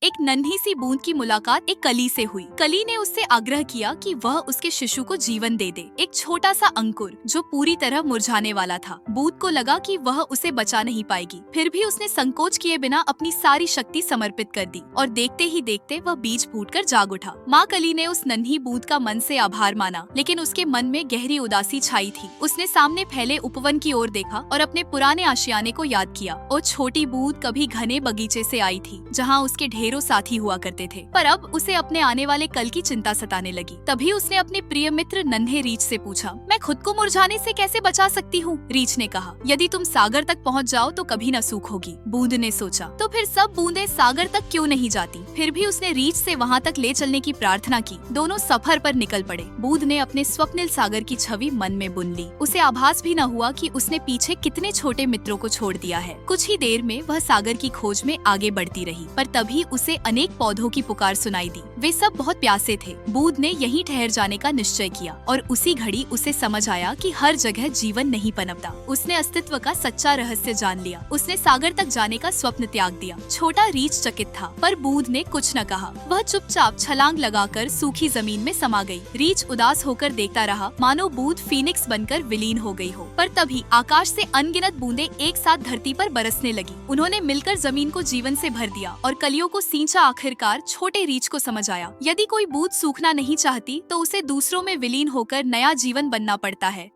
एक नन्ही सी बूंद की मुलाकात एक कली से हुई। कली ने उससे आग्रह किया कि वह उसके शिशु को जीवन दे दे। एक छोटा सा अंकुर जो पूरी तरह मुरझाने वाला था। बूंद को लगा कि वह उसे बचा नहीं पाएगी, फिर भी उसने संकोच किए बिना अपनी सारी शक्ति समर्पित कर दी और देखते ही देखते वह बीज फूटकर जाग उठा। माँ कली ने उस नन्ही बूंद का मन से आभार माना, लेकिन उसके मन में गहरी उदासी छाई थी। उसने सामने फैले उपवन की ओर देखा और अपने पुराने आशियाने को याद किया। वो छोटी बूंद कभी घने बगीचे से आई थी, जहाँ उसके ढेरों साथी हुआ करते थे, पर अब उसे अपने आने वाले कल की चिंता सताने लगी। तभी उसने अपने प्रिय मित्र नन्हे रीछ से पूछा, मैं खुद को मुरझाने से कैसे बचा सकती हूँ? रीछ ने कहा, यदि तुम सागर तक पहुँच जाओ तो कभी न सूखोगी। बूंद ने सोचा, तो फिर सब बूंदें सागर तक क्यों नहीं जाती? फिर भी उसने रीछ से वहाँ तक ले चलने की प्रार्थना की। दोनों सफर पर निकल पड़े। बूंद ने अपने स्वप्निल सागर की छवि मन में बुन ली। उसे आभास भी न हुआ कि उसने पीछे कितने छोटे मित्रों को छोड़ दिया है। कुछ ही देर में वह सागर की खोज में आगे बढ़ती रही, पर तभी उसे अनेक पौधों की पुकार सुनाई दी। वे सब बहुत प्यासे थे। बूंद ने यहीं ठहर जाने का निश्चय किया और उसी घड़ी उसे समझ आया कि हर जगह जीवन नहीं पनपता। उसने अस्तित्व का सच्चा रहस्य जान लिया। उसने सागर तक जाने का स्वप्न त्याग दिया। छोटा रीछ चकित था, पर बूंद ने कुछ न कहा। वह चुपचाप छलांग लगाकर सूखी जमीन में समा गई। रीछ उदास होकर देखता रहा, मानो बूंद फीनिक्स बनकर विलीन हो गई हो। पर तभी आकाश से अनगिनत बूंदें एक साथ धरती पर बरसने लगी। उन्होंने मिलकर जमीन को जीवन से भर दिया और कलियों को सींचा। आखिरकार छोटे रीछ को समझ आया, यदि कोई बूंद सूखना नहीं चाहती तो उसे दूसरों में विलीन होकर नया जीवन बनना पड़ता है।